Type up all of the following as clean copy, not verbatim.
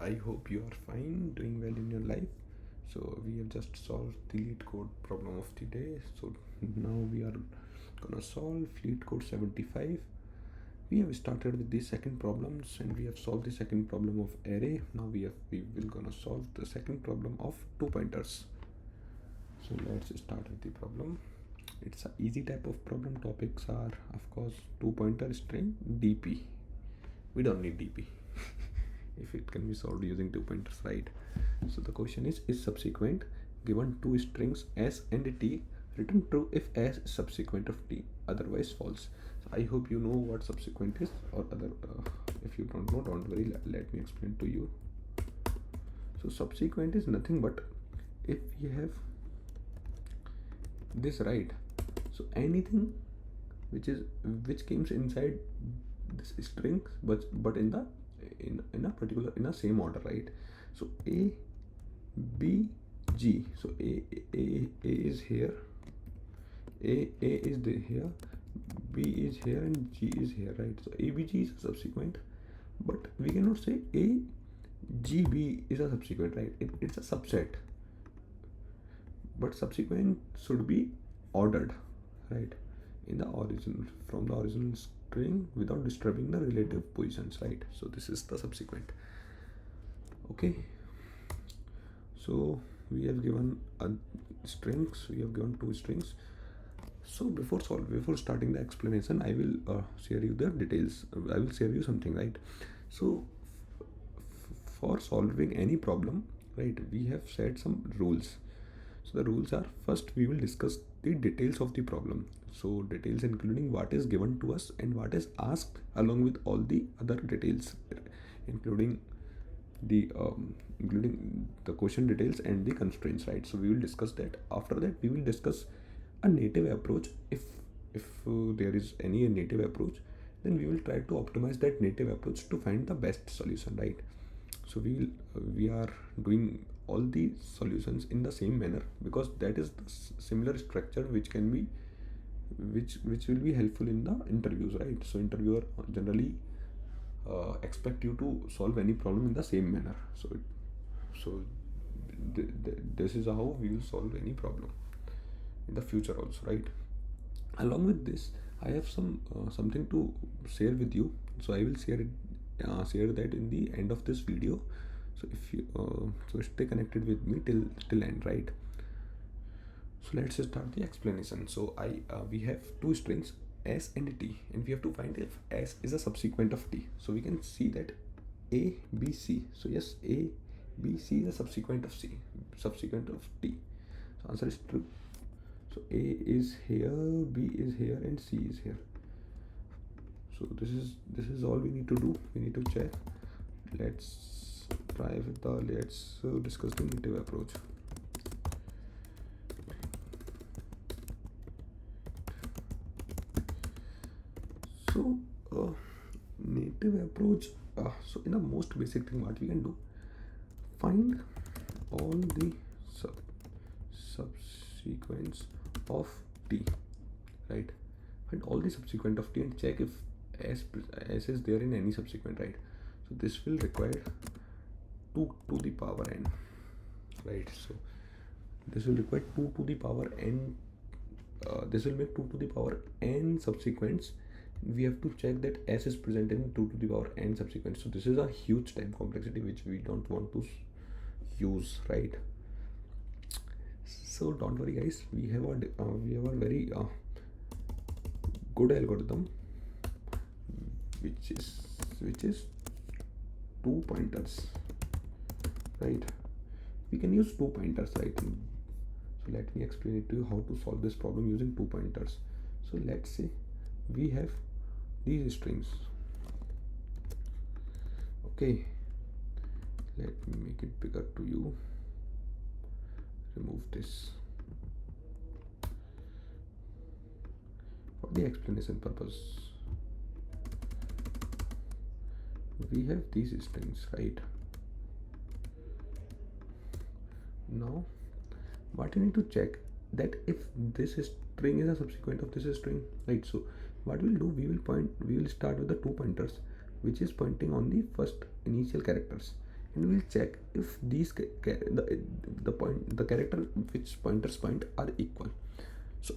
I hope you are fine, doing well in your life. So we have just solved the LeetCode problem of the day. So now we are gonna solve LeetCode 75. We have started with the second problems and we have solved the second problem of array. Now we will gonna solve the second problem of two pointers. So let's start with the problem. It's an easy type of problem. Topics are of course two pointer string DP. We don't need DP. If it can be solved using two pointers, right? So the question is subsequent given two strings s and t, return true if s is subsequent of t, otherwise false. So I hope you know what subsequent is, or other if you don't know, don't worry, let me explain to you. So subsequent is nothing but if we have this, right? So anything which comes inside this string but in the in a particular in a same order, right? So a b g, so a is here, a is here, b is here, and g is here, right? So a b g is a subsequent, but we cannot say a g b is a subsequent, right? It's a subset, but subsequent should be ordered, right, in the origin, from the original string without disturbing the relative positions, right? So this is the subsequent. Okay, so we have given strings, we have given two strings. So before starting the explanation, I will share you the details. I will share you something, right? So for solving any problem, right, we have set some rules. So the rules are, first we will discuss the details of the problem. So details including what is given to us and what is asked, along with all the other details, including the question details and the constraints, right? So we will discuss that. After that we will discuss a native approach. If there is any native approach, then we will try to optimize that native approach to find the best solution, right? So we are doing all the solutions in the same manner because that is the similar structure which can be which will be helpful in the interviews, right? So interviewer generally expect you to solve any problem in the same manner. So this is how we will solve any problem in the future also, right? Along with this, I have something to share with you. So I will share that in the end of this video. So if you so stay connected with me till end, right? So let's start the explanation. So we have two strings s and t, and we have to find if s is a subsequent of t. So we can see that a b c. So yes, a b c is a subsequent of t. So answer is true. So a is here, b is here, and c is here. So this is all we need to do. We need to check. Let's discuss the native approach. So native approach, so in the most basic thing, what we can do, find all the subsequence of t, right? Find all the subsequent of t and check if s is there in any subsequent, right? So this will require 2 to the power n, right? So this will require 2 to the power n. This will make 2 to the power n subsequents. We have to check that s is present in 2 to the power n subsequents. So this is a huge time complexity which we don't want to use, right? So don't worry guys, we have a very good algorithm which is two pointers, right? We can use two pointers, right? So let me explain it to you how to solve this problem using two pointers. So let's say we have these strings. Okay, let me make it bigger to you. Remove this for the explanation purpose. We have these strings, right? Now what you need to check that if this string is a subsequent of this string, right? So what we'll do, we will start with the two pointers which is pointing on the first initial characters, and we'll check if these the character which pointers point are equal. So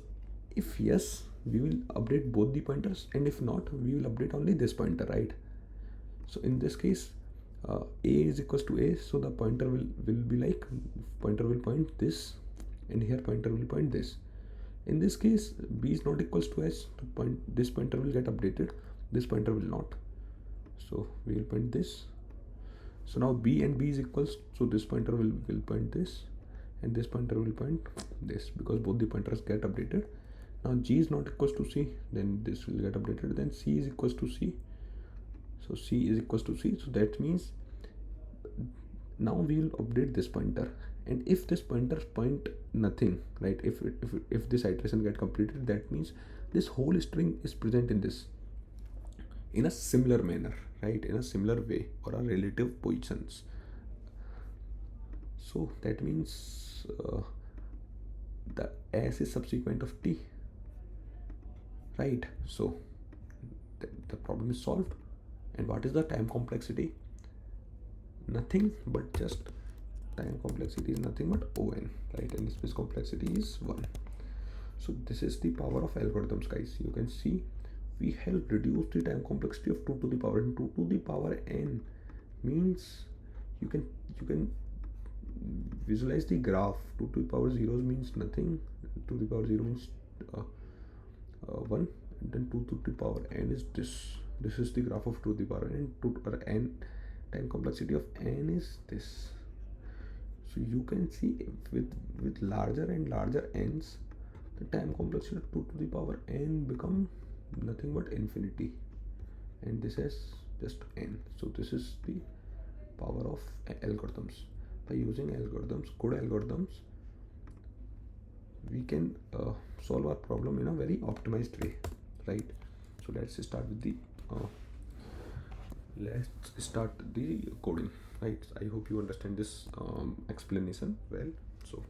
if yes, we will update both the pointers, and if not, we will update only this pointer, right? So in this case, a is equals to a, so the pointer will be like, pointer will point this, and here pointer will point this. In this case, b is not equals to s, this pointer will get updated, this pointer will not. So we will point this. So now b and b is equals, so this pointer will point this, and this pointer will point this, because both the pointers get updated. Now g is not equals to c, then this will get updated, then c is equals to c, so c is equals to c. So that means now we will update this pointer, and if this pointer point nothing, right, if this iteration get completed, that means this whole string is present in this in a similar manner, right, in a similar way, or a relative positions. So that means the s is subsequent of t, right? So the problem is solved. And what is the time complexity? Nothing but just time complexity is nothing but on, right? And space complexity is 1. So this is the power of algorithms, guys. You can see we have reduced the time complexity of 2 to the power n. 2 to the power n means you can visualize the graph. 2 to the power 0 means nothing, 2 to the power 0 means 1, and then 2 to the power n is this is the graph of 2 to the power n. 2 to the power n, time complexity of n is this. So you can see with larger and larger n's, the time complexity of 2 to the power n become nothing but infinity, and this is just n. So this is the power of algorithms. By using algorithms, good algorithms, we can solve our problem in a very optimized way, right? So let's start with the coding, right? I hope you understand this explanation well. So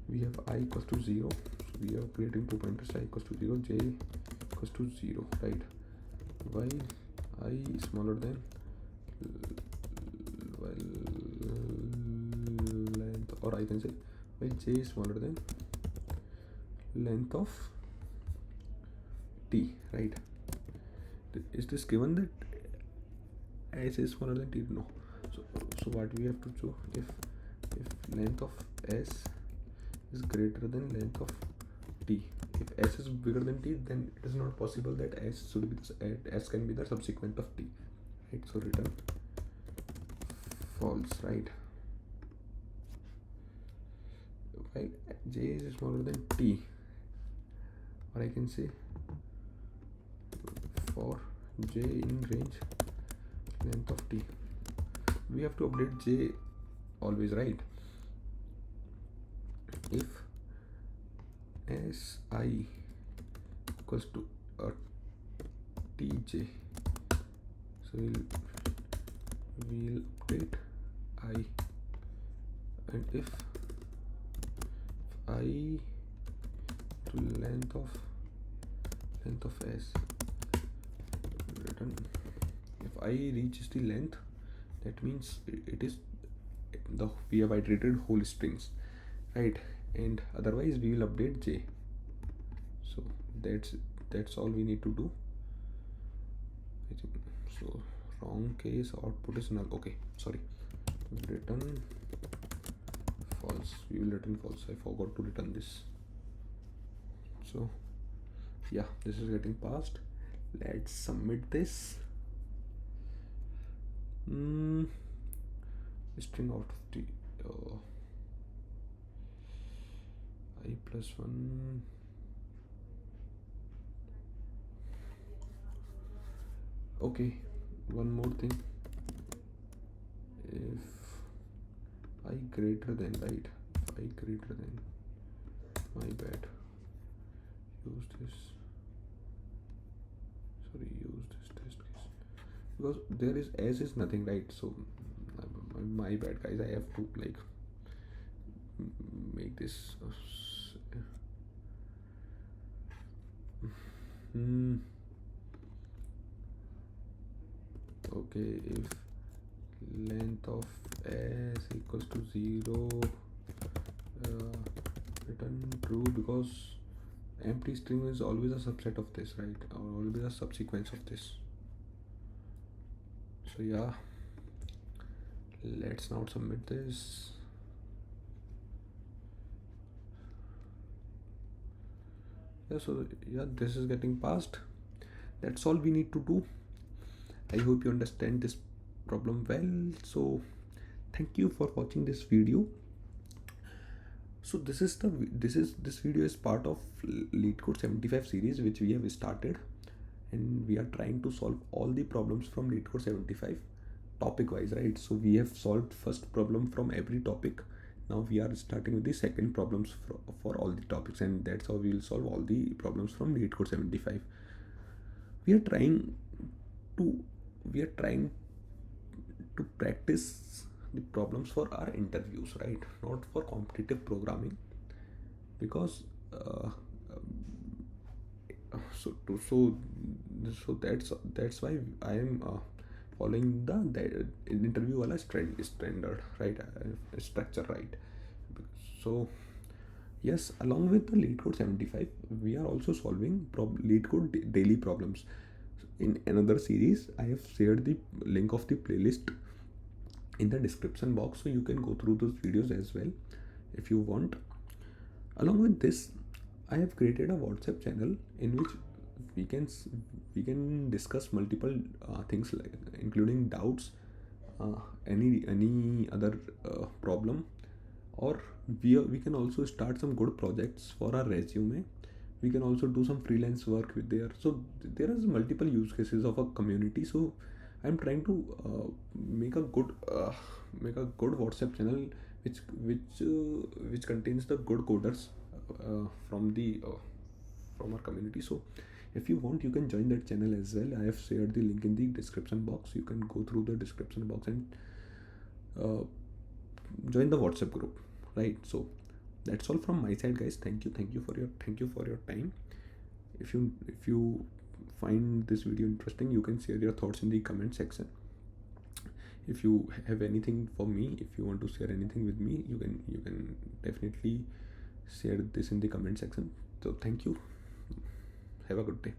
we have I equals to 0, so we are creating 2 pointers, I equals to 0, j equals to 0, right? While I is smaller than length, or I can say while j is smaller than length of t, right? Is this given that s is smaller than t? No. So what we have to show, if length of s is greater than length of t, if s is bigger than t, then it is not possible that s should be s can be the subsequent of t, right? So return false, right? While j is smaller than t, or I can say for j in range length of t, we have to update j always, right? If si equals to tj, so we'll update I, and if I to length of s, return. If I reaches the length, that means it is we have iterated whole strings, right? And otherwise we will update j. So that's all we need to do, I think. So wrong case, output is null. Okay, sorry, return false. We will return false. I forgot to return this. So yeah, this is getting passed. Let's submit this. String out of the I plus 1. Okay, one more thing. If I greater than, right? If I greater than, my bad. Use this. Sorry, use this test case, because there is s is nothing, right? So my bad, guys. I have to like make this okay. If length of s equals to 0, return true, because empty string is always a subset of this, right, or always a subsequence of this. So yeah, let's now submit this. Yeah, so yeah, this is getting passed. That's all we need to do. I hope you understand this problem well. So thank you for watching this video. So this video is part of LeetCode 75 series, which we have started, and we are trying to solve all the problems from LeetCode 75 topic wise, right? So we have solved first problem from every topic. Now we are starting with the second problems for all the topics, and that's how we will solve all the problems from LeetCode 75. We are trying to practice the problems for our interviews, right, not for competitive programming, because so that's why I am following the interview wala standard, right, structure, right. So yes, along with the LeetCode 75, we are also solving LeetCode daily problems. In another series, I have shared the link of the playlist in the description box, so you can go through those videos as well if you want. Along with this, I have created a WhatsApp channel in which we can discuss multiple things, like including doubts, any other problem, or we can also start some good projects for our resume. We can also do some freelance work with there. So there is multiple use cases of a community. So I'm trying to make a good WhatsApp channel which contains the good coders from our community. So if you want, you can join that channel as well. I have shared the link in the description box. You can go through the description box and join the WhatsApp group, right? So that's all from my side, guys. Thank you for your time. If you find this video interesting, you can share your thoughts in the comment section. If you have anything for me, if you want to share anything with me, you can definitely share this in the comment section. So thank you. Have a good day.